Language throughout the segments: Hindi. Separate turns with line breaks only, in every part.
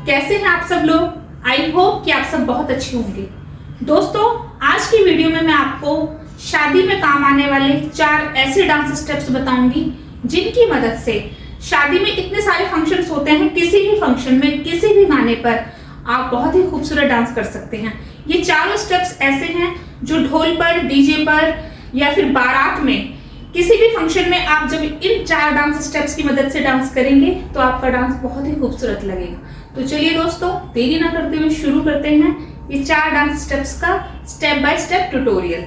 कैसे हैं आप सब लोग। आई होप कि आप सब बहुत अच्छे होंगे। दोस्तों, आज की वीडियो में मैं आपको शादी में काम आने वाले 4 ऐसे डांस स्टेप्स बताऊंगी जिनकी मदद से शादी में इतने सारे फंक्शंस होते हैं, किसी भी फंक्शन में किसी भी गाने पर आप बहुत ही खूबसूरत डांस कर सकते हैं। ये चारों स्टेप्स ऐसे हैं जो ढोल पर, डीजे पर या फिर बारात में किसी भी फंक्शन में आप जब इन 4 डांस स्टेप्स की मदद से डांस करेंगे तो आपका डांस बहुत ही खूबसूरत लगेगा। तो चलिए दोस्तों, देरी ना करते हुए शुरू करते हैं ये 4 डांस स्टेप्स का स्टेप बाय स्टेप ट्यूटोरियल।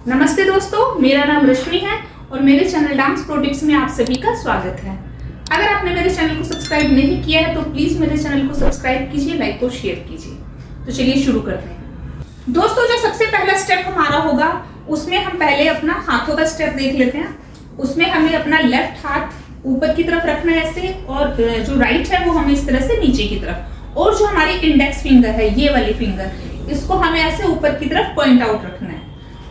नमस्ते दोस्तों, मेरा नाम रश्मि है और मेरे चैनल डांस प्रो टिप्स में आप सभी का स्वागत है। अगर आपने मेरे चैनल को सब्सक्राइब नहीं किया है तो प्लीज मेरे चैनल को सब्सक्राइब कीजिए, लाइक और शेयर कीजिए। तो चलिए शुरू करते हैं। दोस्तों, जो सबसे पहला स्टेप हमारा होगा उसमें हम पहले अपना हाथों का स्टेप देख लेते हैं। उसमें हमें अपना लेफ्ट हाथ ऊपर की तरफ रखना है ऐसे, और जो राइट है वो हमें इस तरह से नीचे की तरफ, और जो हमारी इंडेक्स फिंगर है ये वाली फिंगर, इसको हमें ऐसे ऊपर की तरफ पॉइंट आउट रखना है।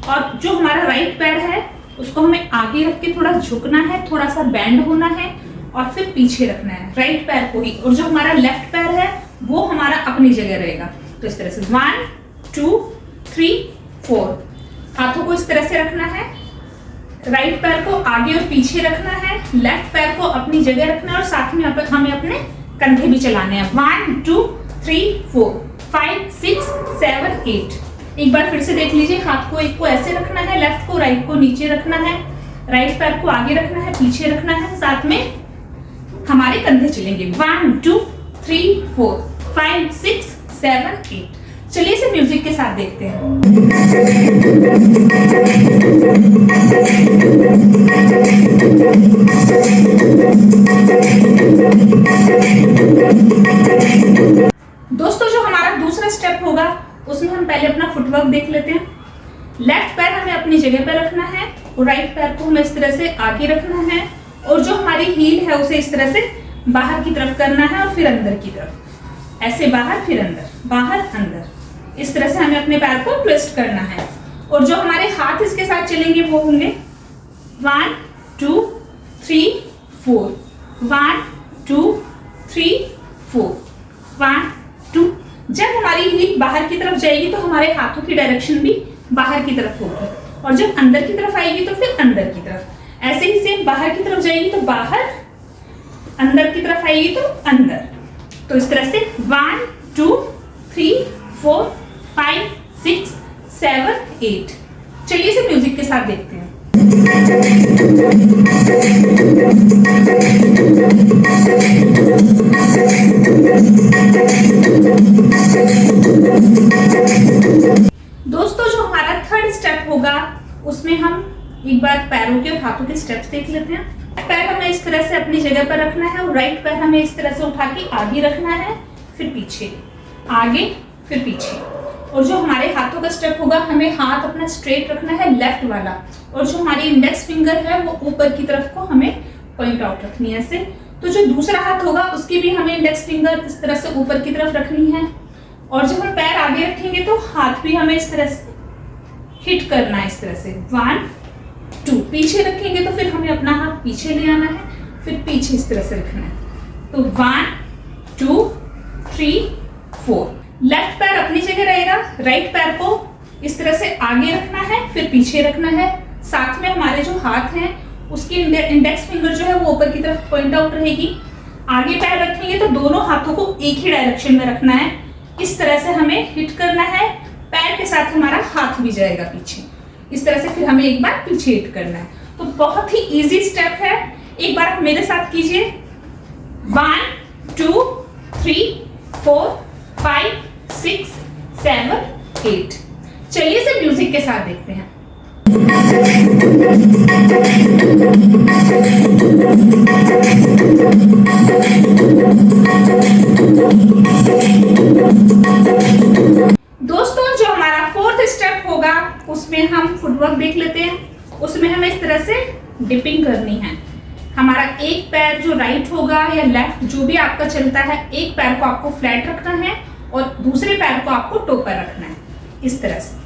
और जो हमारा राइट पैर है उसको हमें आगे रख के थोड़ा झुकना है, थोड़ा सा बैंड होना है और फिर पीछे रखना है राइट पैर को ही। और जो हमारा लेफ्ट पैर है वो हमारा अपनी जगह रहेगा। तो इस तरह से 1 2 3 4 हाथों को इस तरह से रखना है, राइट पैर को आगे और पीछे रखना है, लेफ्ट पैर को अपनी जगह रखना है और साथ में हमें अपने कंधे भी चलाने हैं। 1 2 3 4 5 6 7 8। एक बार फिर से देख लीजिए, हाथ को एक को ऐसे रखना है, लेफ्ट को राइट को नीचे रखना है, राइट पैर को आगे रखना है, पीछे रखना है, साथ में हमारे कंधे चलेंगे। 1 2 3 4 5 6 7 8। चलिए इसे म्यूजिक के साथ देखते हैं। दोस्तों, जो हमारा दूसरा स्टेप होगा उसमें हम पहले अपना फुटवर्क देख लेते हैं। लेफ्ट पैर हमें अपनी जगह पर रखना है और राइट पैर को हमें इस तरह से आगे रखना है, और जो हमारी हील है उसे इस तरह से बाहर की तरफ करना है और फिर अंदर की तरफ, ऐसे बाहर फिर अंदर, बाहर अंदर, इस तरह से हमें अपने पैर को ट्विस्ट करना है। और जो हमारे हाथ इसके साथ चलेंगे वो होंगे 1 2 3 4 1 2 3 4 1 2। जब हमारी हील बाहर की तरफ जाएगी तो हमारे हाथों की डायरेक्शन भी बाहर की तरफ होगी, और जब अंदर की तरफ आएगी तो फिर अंदर की तरफ। ऐसे ही सेम बाहर की तरफ जाएगी तो बाहर, अंदर की तरफ आएगी तो अंदर। तो इस तरह से 1 2 3 4 5 6 7 8। चलिए इसे म्यूजिक के साथ देखते हैं। दोस्तों, जो हमारा थर्ड स्टेप होगा उसमें हम एक बार पैरों के और हाथों के स्टेप्स देख लेते हैं। पैर हमें इस तरह से अपनी जगह पर रखना है और राइट पैर हमें इस तरह से उठा के आगे रखना है, फिर पीछे, आगे फिर पीछे। और जो हमारे हाथों का स्टेप होगा हमें हाथ अपना स्ट्रेट रखना है, लेफ्ट वाला, और जो हमारी इंडेक्स फिंगर है वो ऊपर की तरफ को हमें पॉइंट आउट रखनी है ऐसे। तो जो दूसरा हाथ होगा उसकी भी हमें इंडेक्स फिंगर इस तरह से ऊपर की तरफ रखनी है, और जब हम पैर आगे रखेंगे तो हाथ भी हमें इस तरह से हिट करना है, इस तरह से 1 2। पीछे रखेंगे तो फिर हमें अपना हाथ पीछे ले आना है, फिर पीछे इस तरह से रखना है। तो 1 2 3 4। लेफ्ट पैर अपनी जगह रहेगा, राइट पैर को इस तरह से आगे रखना है, फिर पीछे रखना है, साथ में हमारे जो हाथ हैं उसकी इंडेक्स फिंगर जो है वो ऊपर की तरफ पॉइंट आउट रहेगी। आगे पैर रखेंगे तो दोनों हाथों को एक ही डायरेक्शन में रखना है, इस तरह से हमें हिट करना है। पैर के साथ हमारा हाथ भी जाएगा पीछे, इस तरह से फिर हमें एक बार पीछे हिट करना है। तो बहुत ही इजी स्टेप है, एक बार आप मेरे साथ कीजिए। 1 2 3 4 5 6 7 8। चलिए इसे म्यूजिक के साथ देखते हैं। दोस्तों, जो हमारा फोर्थ स्टेप होगा उसमें हम फुटवर्क देख लेते हैं। उसमें हमें इस तरह से डिपिंग करनी है। हमारा एक पैर जो राइट होगा या लेफ्ट जो भी आपका चलता है, एक पैर को आपको फ्लैट रखना है और दूसरे पैर को आपको टो पर रखना है इस तरह से।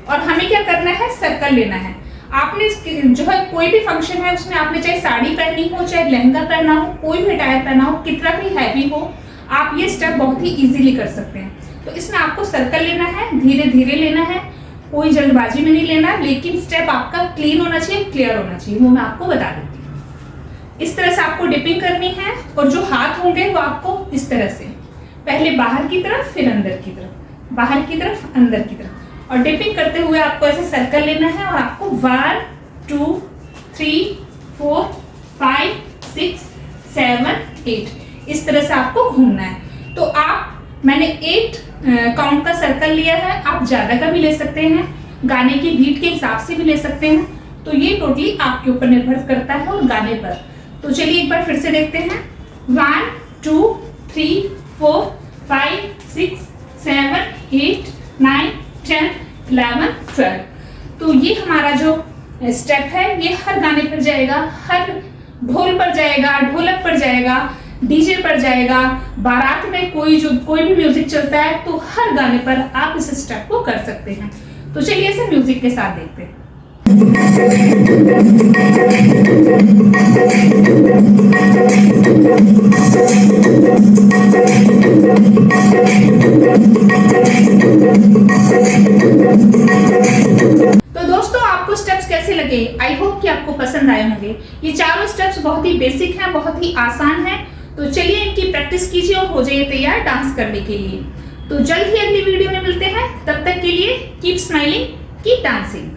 और हमें क्या करना है, सर्कल लेना है। आपने जो है कोई भी फंक्शन है उसमें आपने चाहे साड़ी पहनी हो, चाहे लहंगा पहना हो, कोई भी अटायर पहना हो, कितना भी हैवी हो, आप ये स्टेप बहुत ही इजीली कर सकते हैं। तो इसमें आपको सर्कल लेना है, धीरे धीरे लेना है, कोई जल्दबाजी में नहीं लेना, लेकिन स्टेप आपका क्लीन होना चाहिए, क्लियर होना चाहिए, वो मैं आपको बता देती हूँ। इस तरह से आपको डिपिंग करनी है और जो हाथ होंगे वो आपको इस तरह से, पहले बाहर की तरफ फिर अंदर की तरफ, बाहर की तरफ अंदर की तरफ, और डिपिंग करते हुए आपको ऐसे सर्कल लेना है और आपको 1 2 3 4 5 6 7 8 इस तरह से आपको घूमना है। तो मैंने 8 काउंट का सर्कल लिया है, आप ज्यादा का भी ले सकते हैं, गाने की बीट के हिसाब से भी ले सकते हैं। तो ये टोटली आपके ऊपर निर्भर करता है और गाने पर। तो चलिए एक बार फिर से देखते हैं। 1 2 3 4 5 6 7 8 9 10 11 12। तो ये हमारा जो स्टेप है ये हर गाने पर जाएगा, हर ढोल पर जाएगा, ढोलक पर जाएगा, डीजे पर जाएगा, बारात में कोई भी म्यूजिक चलता है तो हर गाने पर आप इस स्टेप को कर सकते हैं। तो चलिए इसे म्यूजिक के साथ देखते हैं। तो दोस्तों आपको स्टेप्स कैसे लगे? आई होप कि आपको पसंद आए होंगे। ये चारों स्टेप्स बहुत ही बेसिक हैं, बहुत ही आसान हैं। तो चलिए इनकी प्रैक्टिस कीजिए और हो जाइए तैयार डांस करने के लिए। तो जल्द ही अगली वीडियो में मिलते हैं, तब तक के लिए कीप स्माइलिंग, कीप डांसिंग।